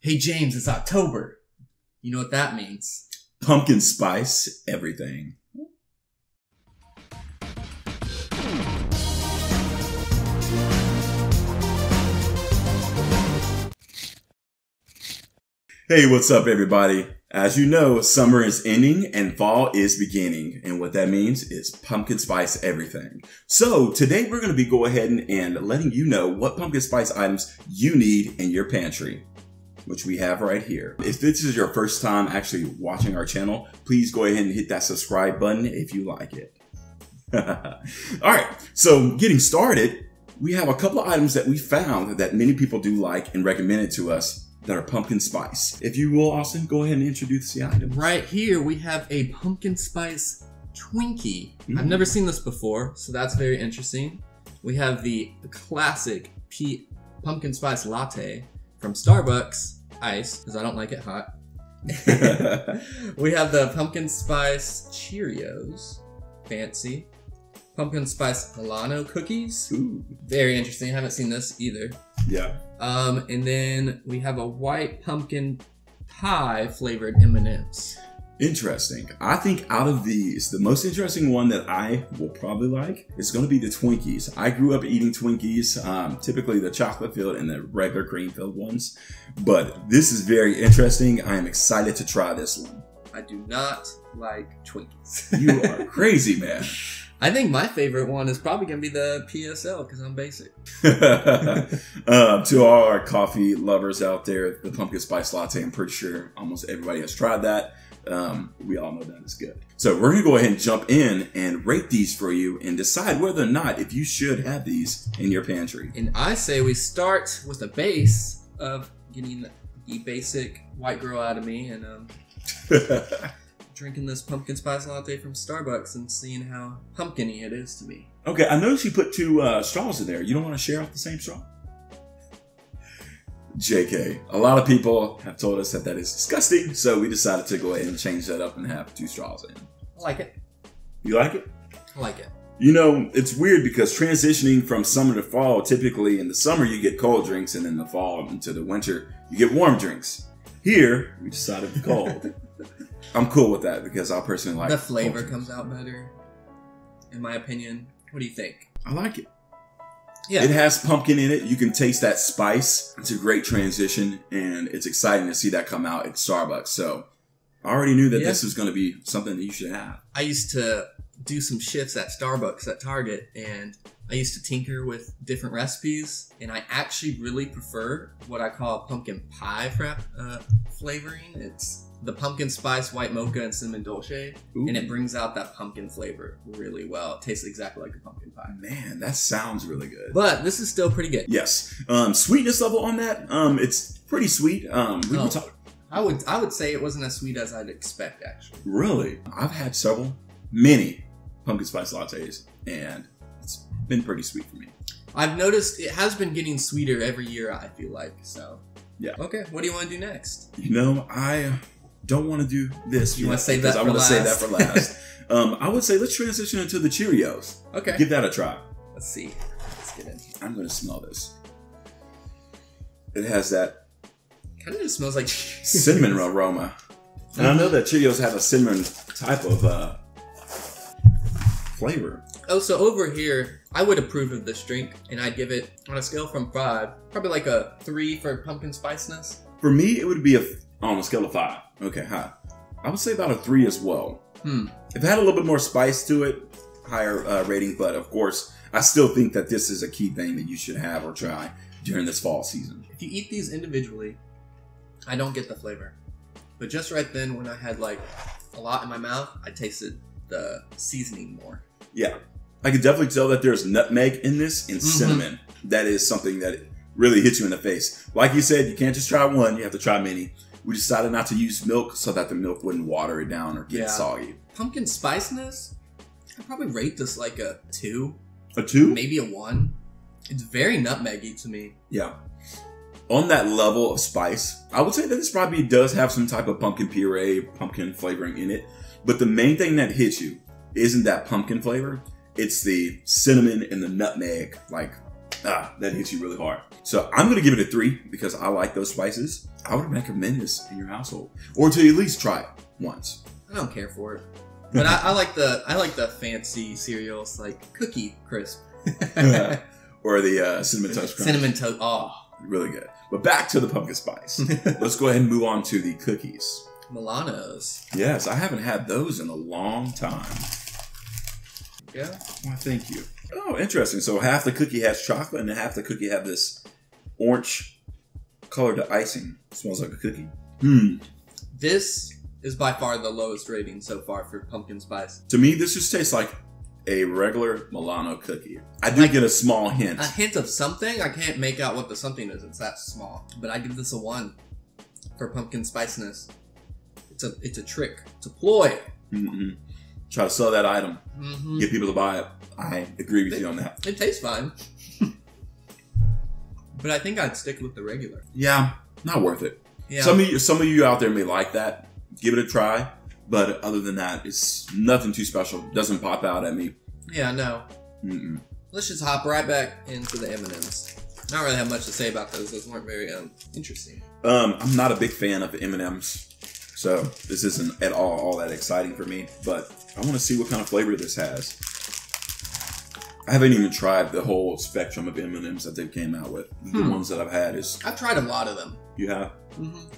Hey James, it's October. You know what that means? Pumpkin spice everything. Hey, what's up everybody? As you know, summer is ending and fall is beginning. And what that means is pumpkin spice everything. So today we're going to be go ahead and letting you know what pumpkin spice items you need in your pantry, which we have right here. If this is your first time actually watching our channel, please go ahead and hit that subscribe button if you like it. All right, so getting started, we have a couple of items that we found that many people do like and recommended to us that are pumpkin spice. If you will, Austin, go ahead and introduce the item. Right here, we have a pumpkin spice Twinkie. I've never seen this before, so that's very interesting. We have the classic pumpkin spice latte from Starbucks, ice, because I don't like it hot. We have the pumpkin spice Cheerios, fancy. Pumpkin spice Milano cookies. Ooh. Very interesting. I haven't seen this either. Yeah. And then we have a white pumpkin pie flavored M&Ms. Interesting. I think out of these, the most interesting one that I will probably like is going to be the Twinkies. I grew up eating Twinkies, typically the chocolate filled and the regular cream filled ones. But this is very interesting. I am excited to try this one. I do not like Twinkies. You are crazy, man. I think my favorite one is probably going to be the PSL because I'm basic. To all our coffee lovers out there, the pumpkin spice latte, I'm pretty sure almost everybody has tried that. We all know that is good. So we're going to go ahead and jump in and rate these for you and decide whether or not if you should have these in your pantry. And I say we start with the base of getting the basic white girl out of me and drinking this pumpkin spice latte from Starbucks and seeing how pumpkin-y it is to me. Okay, I noticed you put two straws in there. You don't want to share off the same straw? JK. A lot of people have told us that that is disgusting, so we decided to go ahead and change that up and have two straws in. I like it. You like it? I like it. You know, it's weird because transitioning from summer to fall, typically in the summer you get cold drinks and in the fall into the winter you get warm drinks. Here, we decided to cold. I'm cool with that because I personally like the flavor comes out better, in my opinion. What do you think? I like it. Yeah. It has pumpkin in it. You can taste that spice. It's a great transition, and it's exciting to see that come out at Starbucks. So I already knew that this was going to be something that you should have. I used to do some shifts at Starbucks at Target, and I used to tinker with different recipes, and I actually really prefer what I call pumpkin pie flavoring. It's the pumpkin spice, white mocha, and cinnamon dolce, and it brings out that pumpkin flavor really well. It tastes exactly like a pumpkin pie. Man, that sounds really good. But this is still pretty good. Yes. Sweetness level on that, it's pretty sweet. I would say it wasn't as sweet as I'd expect, actually. Really? I've had many pumpkin spice lattes, and it's been pretty sweet for me. I've noticed it has been getting sweeter every year, I feel like, so. Yeah. Okay, what do you want to do next? You know, I don't want to do this. You want to save that for last? I want to save that for last. I would say let's transition into the Cheerios. Okay. Give that a try. Let's see. Let's get in. I'm going to smell this. It has that kind of just smells like cinnamon aroma. And I know that Cheerios have a cinnamon type of flavor. Oh, so over here, I would approve of this drink, and I'd give it, on a scale from 5, probably like a 3 for pumpkin spiciness. For me, it would be on a scale of 5. Okay, high. I would say about a 3 as well. If it had a little bit more spice to it, higher rating, but of course, I still think that this is a key thing that you should have or try during this fall season. If you eat these individually, I don't get the flavor. But just right then, when I had like a lot in my mouth, I tasted the seasoning more. Yeah. I could definitely tell that there's nutmeg in this and cinnamon. That is something that really hits you in the face. Like you said, you can't just try one, you have to try many. We decided not to use milk so that the milk wouldn't water it down or get soggy. Pumpkin spiciness, I'd probably rate this like a 2. A 2? Maybe a 1. It's very nutmeggy to me. Yeah. On that level of spice, I would say that this probably does have some type of pumpkin puree, pumpkin flavoring in it. But the main thing that hits you isn't that pumpkin flavor. It's the cinnamon and the nutmeg, like That hits you really hard. So I'm gonna give it a 3 because I like those spices. I would recommend this in your household, or to at least try it once. I don't care for it, but I like the fancy cereals like Cookie Crisp or the cinnamon toast crunch. Cinnamon toast. Oh, really good. But back to the pumpkin spice. Let's go ahead and move on to the cookies. Milanos. Yes, I haven't had those in a long time. Yeah. Why, thank you. Oh, interesting. So half the cookie has chocolate and half the cookie have this orange colored icing. Smells like a cookie. This is by far the lowest rating so far for pumpkin spice. To me, this just tastes like a regular Milano cookie. I do get a small hint. A hint of something? I can't make out what the something is. It's that small. But I give this a 1 for pumpkin spiciness. It's a trick. It's a ploy. Try to sell that item. Get people to buy it. I agree with you on that. It tastes fine. But I think I'd stick with the regular. Yeah, not worth it. Yeah. Some of you out there may like that. Give it a try. But other than that, it's nothing too special. Doesn't pop out at me. Yeah, no. Let's just hop right back into the M&Ms. I don't really have much to say about those. Those weren't very interesting. I'm not a big fan of M&Ms. So this isn't at all that exciting for me. But I want to see what kind of flavor this has. I haven't even tried the whole spectrum of M&Ms that they came out with. The ones that I've had is... I've tried a lot of them. You have?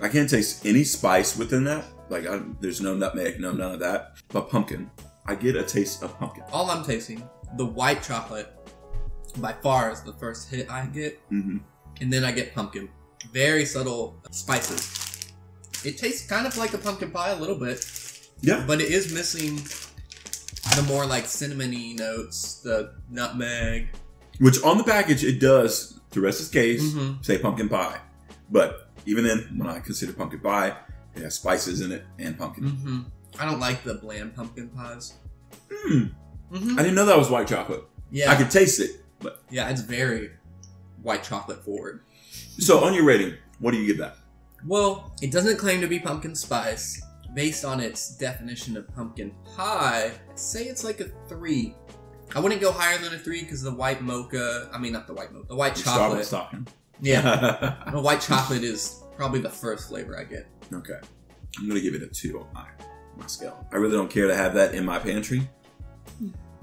I can't taste any spice within that. Like, there's no nutmeg, none of that. But pumpkin. I get a taste of pumpkin. All I'm tasting, the white chocolate, by far is the first hit I get. And then I get pumpkin. Very subtle spices. It tastes kind of like a pumpkin pie a little bit. Yeah. But it is missing the more like cinnamony notes, the nutmeg. Which on the package, it does, to rest its case, say pumpkin pie. But even then, when I consider pumpkin pie, it has spices in it and pumpkin. I don't like the bland pumpkin pies. I didn't know that was white chocolate. Yeah. I could taste it. But yeah, it's very white chocolate forward. So on your rating, what do you give that? Well, it doesn't claim to be pumpkin spice. Based on its definition of pumpkin pie, I'd say it's like a 3. I wouldn't go higher than a 3 because the white mocha, I mean not the white mocha, the white chocolate. Stocking. Yeah. The white chocolate is probably the first flavor I get. Okay. I'm going to give it a 2 on my scale. I really don't care to have that in my pantry.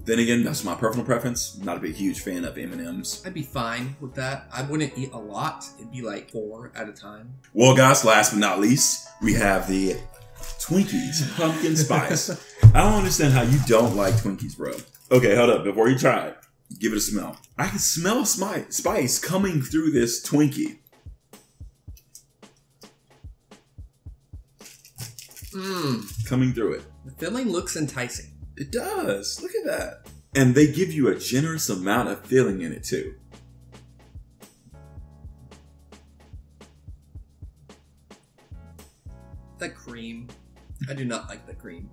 Then again, that's my personal preference. Not a big, huge fan of M&Ms. I'd be fine with that. I wouldn't eat a lot. It'd be like 4 at a time. Well, guys, last but not least, we have the Twinkies Pumpkin Spice. I don't understand how you don't like Twinkies, bro. Okay, hold up. Before you try it, give it a smell. I can smell spice coming through this Twinkie. Coming through it. The filling looks enticing. It does. Look at that. And they give you a generous amount of filling in it, too. The cream. I do not like the cream.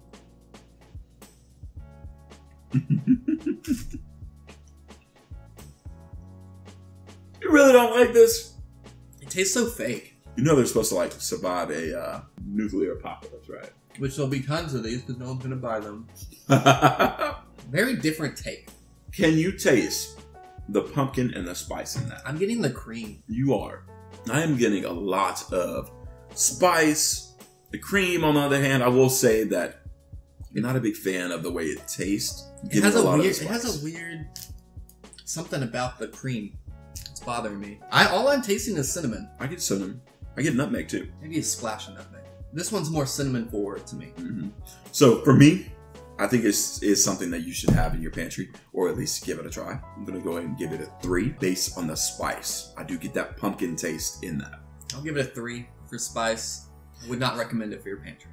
You really don't like this? It tastes so fake. You know they're supposed to, like, survive a nuclear apocalypse, right? Which there'll be tons of these because no one's going to buy them. Very different take. Can you taste the pumpkin and the spice in that? I'm getting the cream. You are. I am getting a lot of spice. The cream, on the other hand, I will say that I'm not a big fan of the way it tastes. It has a weird something about the cream. It's bothering me. All I'm tasting is cinnamon. I get cinnamon. I get nutmeg too. Maybe a splash of nutmeg. This one's more cinnamon forward to me. So for me, I think it's something that you should have in your pantry, or at least give it a try. I'm going to go ahead and give it a 3 based on the spice. I do get that pumpkin taste in that. I'll give it a 3 for spice. I would not recommend it for your pantry.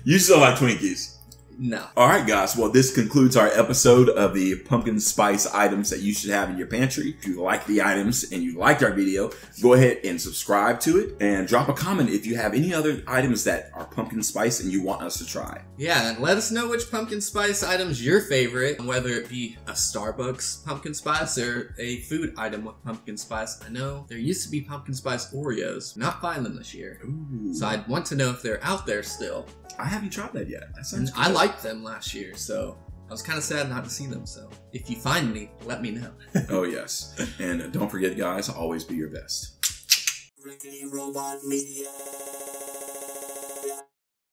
You still like Twinkies? No. All right, guys. Well, this concludes our episode of the pumpkin spice items that you should have in your pantry. If you like the items and you liked our video, go ahead and subscribe to it and drop a comment if you have any other items that are pumpkin spice and you want us to try. Yeah, and let us know which pumpkin spice item's your favorite, whether it be a Starbucks pumpkin spice or a food item with pumpkin spice. I know there used to be pumpkin spice Oreos. Not buying them this year. Ooh. So I'd want to know if they're out there still. I haven't tried that yet. That sounds I liked them last year, so I was kind of sad not to see them, so if you find any, let me know. Oh, yes. And don't forget, guys, always be your best. Rickety Robot Media.